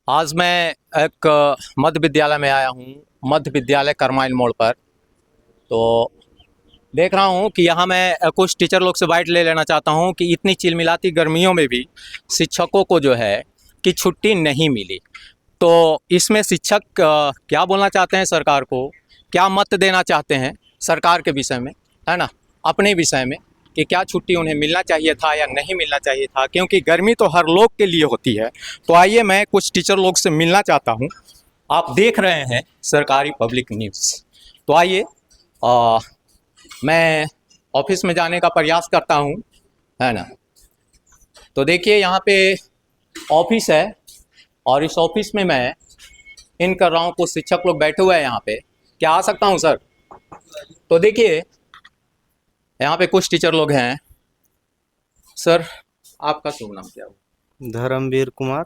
आज मैं एक मध्य विद्यालय में आया हूँ, मध्य विद्यालय करमाइल मोड़ पर। तो देख रहा हूँ कि यहाँ मैं कुछ टीचर लोग से बाइट ले लेना चाहता हूँ कि इतनी चिलमिलाती गर्मियों में भी शिक्षकों को जो है कि छुट्टी नहीं मिली। तो इसमें शिक्षक क्या बोलना चाहते हैं सरकार को, क्या मत देना चाहते हैं सरकार के विषय में, है ना, अपने विषय में कि क्या छुट्टी उन्हें मिलना चाहिए था या नहीं मिलना चाहिए था, क्योंकि गर्मी तो हर लोग के लिए होती है। तो आइए मैं कुछ टीचर लोग से मिलना चाहता हूँ। आप देख रहे हैं सरकारी पब्लिक न्यूज़। तो आइए मैं ऑफिस में जाने का प्रयास करता हूँ, है ना। तो देखिए यहाँ पे ऑफिस है और इस ऑफिस में मैं इन कर रहा हूँ, कुछ शिक्षक लोग बैठे हुए हैं यहाँ पे। क्या आ सकता हूँ सर? तो देखिए यहाँ पे कुछ टीचर लोग हैं। सर आपका शुभ नाम क्या हो? धर्मवीर कुमार।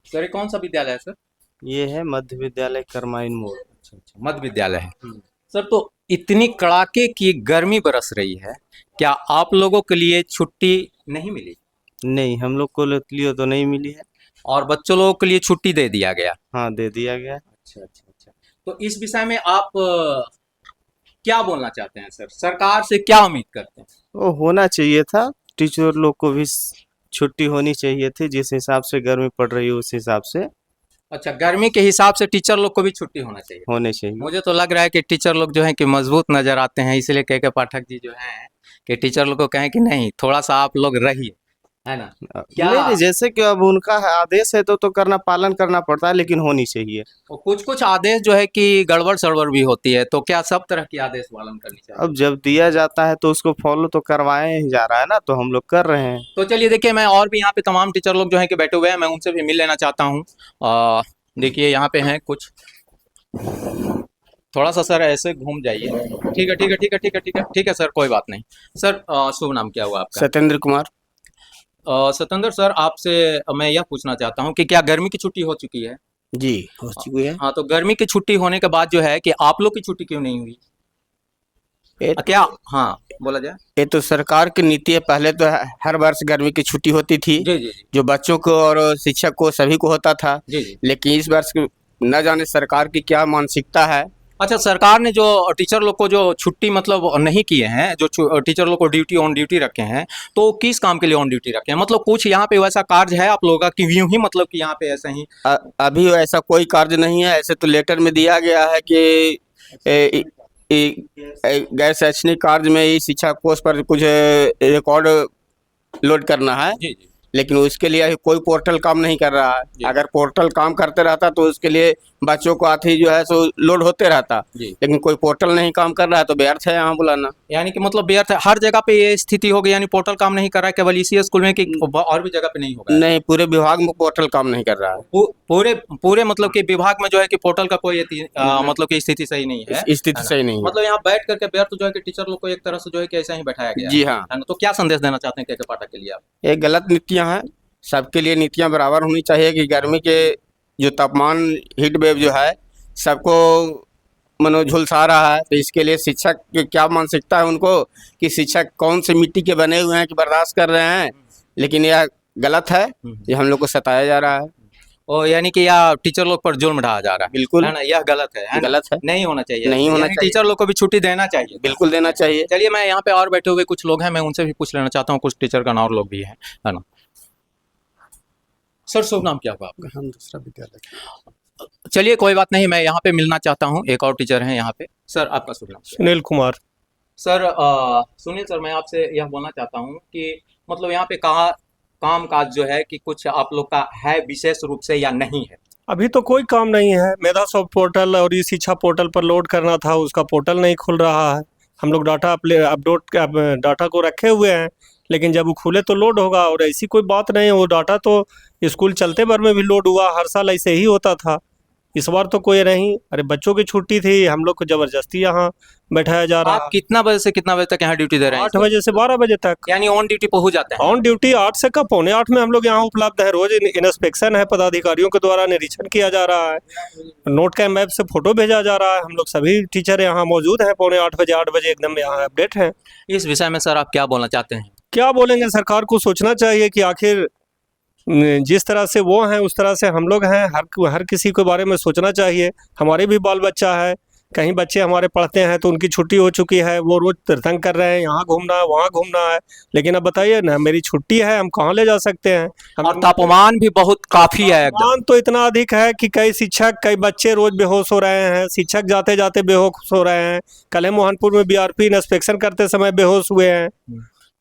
सर ये कौन सा विद्यालय है सर? ये है मध्य विद्यालय करमाइन मोड़। अच्छा अच्छा, मध्य विद्यालय है। सर तो इतनी कड़ाके की गर्मी बरस रही है, क्या आप लोगों के लिए छुट्टी नहीं मिली? नहीं, हम लोग को लिए तो नहीं मिली है। और बच्चों लोगों के लिए छुट्टी दे दिया गया? हाँ, दे दिया गया। अच्छा अच्छा अच्छा। तो इस विषय में आप क्या बोलना चाहते हैं सर? सरकार से क्या उम्मीद करते हैं? वो होना चाहिए था, टीचर लोग को भी छुट्टी होनी चाहिए थी। जिस हिसाब से गर्मी पड़ रही है उस हिसाब से अच्छा, गर्मी के हिसाब से टीचर लोग को भी छुट्टी होना चाहिए। होने चाहिए। मुझे तो लग रहा है कि टीचर लोग जो हैं कि मजबूत नजर आते हैं, इसलिए के पाठक जी जो हैं कि टीचर लोग को कहें कि नहीं, थोड़ा सा आप लोग रहिए, है ना। क्या नहीं, जैसे कि अब उनका आदेश है तो करना, पालन करना पड़ता है, लेकिन होनी चाहिए। कुछ कुछ आदेश जो है कि गड़बड़ सड़बड़ भी होती है, तो क्या सब तरह की आदेश पालन करनी चाहिए? अब जब दिया जाता है तो उसको फॉलो तो करवाया ही जा रहा है ना, तो हम लोग कर रहे हैं। तो चलिए देखिए, मैं और भी यहाँ पे तमाम टीचर लोग जो हैं कि बैठे हुए हैं, मैं उनसे भी मिल लेना चाहता हूँ। देखिए यहाँ पे हैं कुछ। थोड़ा सा सर ऐसे घूम जाइए। ठीक है ठीक है ठीक है ठीक है ठीक है ठीक है सर, कोई बात नहीं। सर शुभ नाम क्या हुआ आपका? सत्येंद्र कुमार। सतेंद्र सर, आपसे मैं यह पूछना चाहता हूँ कि क्या गर्मी की छुट्टी हो चुकी है? जी, हो चुकी है। हाँ, तो गर्मी की छुट्टी होने के बाद जो है कि आप लोग की छुट्टी क्यों नहीं हुई? ये क्या? हाँ, बोला जाए। ये तो सरकार की नीति है। पहले तो हर वर्ष गर्मी की छुट्टी होती थी, जी जी जी जो बच्चों को और शिक्षक को सभी को होता था। जी जी। लेकिन इस वर्ष न जाने सरकार की क्या मानसिकता है। अच्छा, सरकार ने जो टीचर लोग को जो छुट्टी मतलब नहीं किए हैं, जो टीचर लोग को ड्यूटी ऑन ड्यूटी रखे हैं, तो किस काम के लिए ऑन ड्यूटी रखे हैं? मतलब कुछ यहाँ पे वैसा कार्य है आप लोगों का कि यूं ही मतलब कि यहाँ पे ऐसा ही? अभी ऐसा कोई कार्य नहीं है। ऐसे तो लेटर में दिया गया है कि गैर शैक्षणिक कार्य में ही शिक्षा कोष पर कुछ रिकॉर्ड लोड करना है। जी जी लेकिन उसके लिए कोई पोर्टल काम नहीं कर रहा है। अगर पोर्टल काम करते रहता तो उसके लिए बच्चों को आती जो है सो लोड होते रहता। जी। लेकिन कोई पोर्टल नहीं काम कर रहा है तो व्यर्थ है यहाँ बुलाना। यानी कि मतलब व्यर्थ है, हर जगह पे ये स्थिति हो गई, यानी पोर्टल काम नहीं कर रहा है केवल इसी स्कूल में कि और भी जगह पे नहीं होगा? नहीं, पूरे विभाग में पोर्टल काम नहीं कर रहा है। पूरे पूरे मतलब कि विभाग में जो है कि पोर्टल का कोई मतलब कि स्थिति सही नहीं है। स्थिति सही नहीं है। मतलब यहाँ बैठ करके व्यर्थ जो है कि टीचर लोग को एक तरह से जो है कि ऐसा ही बैठाया गया जी हाँ। है ना। तो क्या संदेश देना चाहते हैं के पाठक के लिए आप? ये गलत नीतियाँ हैं। सबके लिए नीतियाँ बराबर होनी चाहिए कि गर्मी के जो तापमान हीट वेव जो है सबको मनो झुलसा रहा है। तो इसके लिए शिक्षक की क्या मानसिकता है उनको कि शिक्षक कौन से मिट्टी के बने हुए हैं कि बर्दाश्त कर रहे हैं। लेकिन यह गलत है, ये हम लोग को सताया जा रहा है। और यानी कि यह टीचर लोग पर जुल्म ढाया जा रहा है। बिल्कुल है ना, यह गलत है गलत है। नहीं होना चाहिए, नहीं होना चाहिए। टीचर लोग को भी छुट्टी देना चाहिए, बिल्कुल देना चाहिए। चलिए मैं यहाँ पे और बैठे हुए कुछ लोग हैं, मैं उनसे भी पूछ लेना चाहता हूँ। कुछ टीचर का नाम लोग भी है ना। सर शुभ नाम क्या हुआ आपका? हम दूसरा विद्यालय। चलिए कोई बात नहीं, मैं यहाँ पे मिलना चाहता हूँ। एक और टीचर हैं यहाँ पे। सर आपका शुभ नाम? सुनील कुमार। सर सुनील सर, मैं आपसे यह बोलना चाहता हूँ कि मतलब यहाँ पे काम काज जो है कि कुछ आप लोग का है विशेष रूप से या नहीं है? अभी तो कोई काम नहीं है। मेधा सॉफ्ट पोर्टल और ई शिक्षा पोर्टल पर लोड करना था, उसका पोर्टल नहीं खुल रहा है। हम लोग डाटा अपलोड डाटा को रखे हुए हैं, लेकिन जब वो खुले तो लोड होगा। और ऐसी कोई बात नहीं है, वो डाटा तो स्कूल चलते भर में भी लोड हुआ, हर साल ऐसे ही होता था। इस बार तो कोई नहीं। अरे बच्चों की छुट्टी थी, हम लोग को जबरदस्ती यहाँ बैठाया जा रहा आप है। कितना बजे से कितना बजे तक यहाँ ड्यूटी दे रहे हैं? 8 बजे से 12 बजे तक। यानी ऑन ड्यूटी पहुंच जाते हैं? ऑन ड्यूटी 8 से कब, 7:45 में हम लोग यहाँ उपलब्ध है। रोज इंस्पेक्शन है, पदाधिकारियों के द्वारा निरीक्षण किया जा रहा है, नोट का मैप से फोटो भेजा जा रहा है। हम लोग सभी टीचर यहाँ मौजूद हैं। 7:45 8 बजे एकदम यहाँ अपडेट हैं। इस विषय में सर आप क्या बोलना चाहते हैं? क्या बोलेंगे, सरकार को सोचना चाहिए कि आखिर जिस तरह से वो हैं उस तरह से हम लोग हैं। हर किसी के बारे में सोचना चाहिए। हमारे भी बाल बच्चा है, कहीं बच्चे हमारे पढ़ते हैं तो उनकी छुट्टी हो चुकी है, वो रोज़ तंग कर रहे हैं, यहाँ घूमना है वहाँ घूमना है। लेकिन अब बताइए ना, मेरी छुट्टी है, हम कहाँ ले जा सकते हैं? और तापमान भी बहुत काफी है एकदम। तापमान तो इतना अधिक है कि कई बच्चे रोज बेहोश हो रहे हैं, शिक्षक जाते जाते बेहोश हो रहे हैं। कल ही मोहनपुर में बीआरपी इंस्पेक्शन करते समय बेहोश हुए हैं।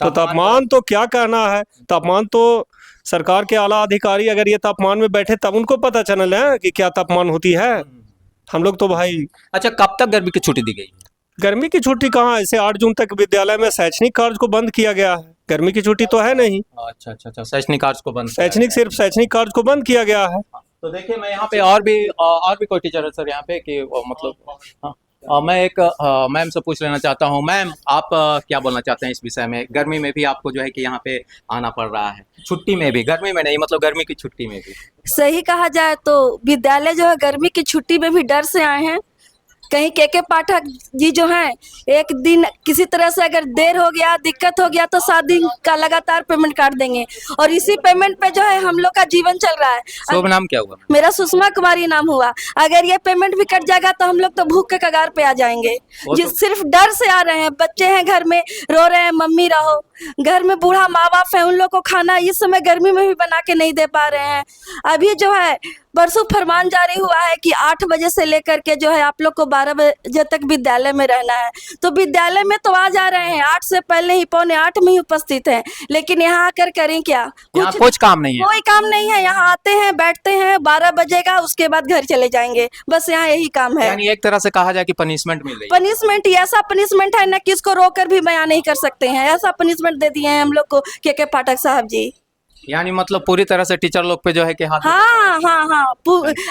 तो तापमान तो क्या कहना है, तापमान तो सरकार के आला अधिकारी अगर ये तापमान में बैठे तब उनको पता चल है कि क्या तापमान होती है। हम लोग तो भाई। अच्छा, कब तक गर्मी की छुट्टी दी गई? गर्मी की छुट्टी कहाँ, ऐसे 8 जून तक विद्यालय में शैक्षणिक कार्य को बंद किया गया है। गर्मी की छुट्टी तो है नहीं। अच्छा अच्छा अच्छा, शैक्षणिक कार्य को बंद, सिर्फ शैक्षणिक कार्य को बंद किया गया है। तो देखिए, मैं यहाँ पे और भी कोई टीचर है सर यहाँ पे कि मतलब मैं एक मैम से पूछ लेना चाहता हूँ। मैम, आप क्या बोलना चाहते हैं इस विषय में? गर्मी में भी आपको जो है कि यहाँ पे आना पड़ रहा है, छुट्टी में भी, गर्मी में नहीं मतलब गर्मी की छुट्टी में भी। सही कहा जाए तो विद्यालय जो है गर्मी की छुट्टी में भी डर से आए हैं। कहीं के पाठक जी जो हैं, एक दिन किसी तरह से अगर देर हो गया, दिक्कत हो गया तो 7 दिन का लगातार पेमेंट काट देंगे और इसी पेमेंट पे जो है हम लोग का जीवन चल रहा है। शुभ नाम क्या हुआ? मेरा सुषमा कुमारी नाम हुआ। अगर ये पेमेंट भी कट जाएगा तो हम लोग तो भूख के कगार पे आ जाएंगे। जिस सिर्फ डर से आ रहे हैं, बच्चे हैं घर में रो रहे हैं, मम्मी रहो। घर में बूढ़ा माँ बाप है, उन लोग को खाना इस समय गर्मी में भी बना के नहीं दे पा रहे हैं। अभी जो है परसों फरमान जारी हुआ है कि 8 बजे से लेकर के जो है आप लोग को 12 बजे तक विद्यालय में रहना है। तो विद्यालय में तो आ जा रहे हैं, 8 से पहले ही 7:45 में ही उपस्थित हैं, लेकिन यहाँ आकर करें क्या? कुछ काम नहीं है, कोई काम नहीं है। यहाँ आते हैं, बैठते हैं, 12 बजेगा उसके बाद घर चले जाएंगे, बस यहाँ यही काम है। यानी एक तरह से कहा जाए कि पनिशमेंट मिल रही है। पनिशमेंट ही ऐसा पनिशमेंट है ना, किसको रोकर भी बयान नहीं कर सकते हैं। ऐसा पनिशमेंट दे दिए हैं हम लोग को के पाठक साहब जी। यानी मतलब पूरी तरह से टीचर लोग पे जो है कि हाथ। हाँ हाँ हाँ,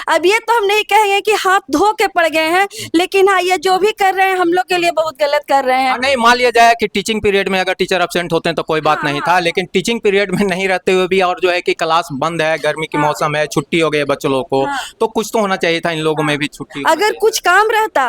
अब ये तो हम नहीं कहेंगे कि हाथ धो के पड़ गए हैं, लेकिन हाँ ये जो भी कर रहे हैं हम लोग के लिए बहुत गलत कर रहे हैं। नहीं, मान लिया जाए कि टीचिंग पीरियड में अगर टीचर एब्सेंट होते हैं तो कोई बात नहीं था, लेकिन टीचिंग पीरियड में नहीं रहते हुए भी और जो है कि क्लास बंद है, गर्मी की मौसम है, छुट्टी हो गई है बच्चों लोग को, तो कुछ तो होना चाहिए था इन लोगों में भी छुट्टी। अगर कुछ काम रहता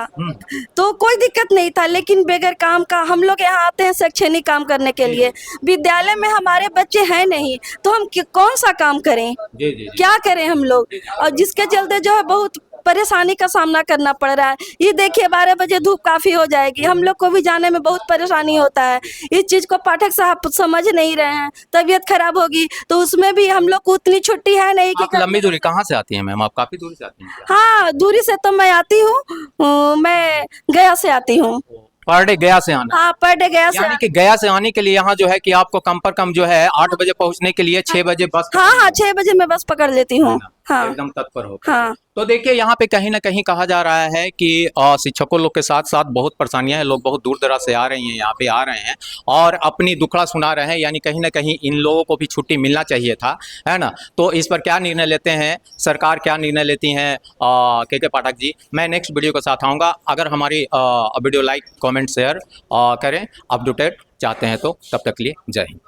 तो कोई दिक्कत नहीं था, लेकिन बगैर काम का हम लोग यहाँ आते हैं शैक्षणिक काम करने के लिए। विद्यालय में हमारे बच्चे हैं नहीं तो हम कौन सा काम करें? क्या करें हम लोग? और जिसके चलते जो है बहुत परेशानी का सामना करना पड़ रहा है। ये देखिए 12 बजे धूप काफी हो जाएगी, हम लोग को भी जाने में बहुत परेशानी होता है। इस चीज को पाठक साहब समझ नहीं रहे हैं। तबीयत खराब होगी तो उसमें भी हम लोग को उतनी छुट्टी है नहीं कि। लंबी दूरी कहाँ से आती है मैम? आप काफी दूरी से आती हैं? हाँ, दूरी से तो मैं आती हूँ, मैं गया से आती हूँ। पर डे गया से आना? हाँ, पर डे गया से। यानी कि गया से आने के लिए यहाँ जो है कि आपको कम पर कम जो है 8 बजे पहुँचने के लिए 6 बजे बस। हाँ, 6 बजे मैं बस पकड़ लेती हूँ। हाँ, एकदम तत्पर हो। हाँ। तो देखिए, यहाँ पे कहीं ना कहीं कहा जा रहा है कि शिक्षकों लोग के साथ साथ बहुत परेशानियां हैं, लोग बहुत दूर दराज से आ रही हैं, यहाँ पे आ रहे हैं और अपनी दुखड़ा सुना रहे हैं। यानी कहीं ना कहीं इन लोगों को भी छुट्टी मिलना चाहिए था, है ना? तो इस पर क्या निर्णय लेते हैं सरकार, क्या निर्णय लेती हैं के पाठक जी, मैं नेक्स्ट वीडियो के साथ आऊँगा। अगर हमारी वीडियो लाइक, कॉमेंट, शेयर करें, अपडेटेड चाहते हैं तो तब तक लिए जय हिंद।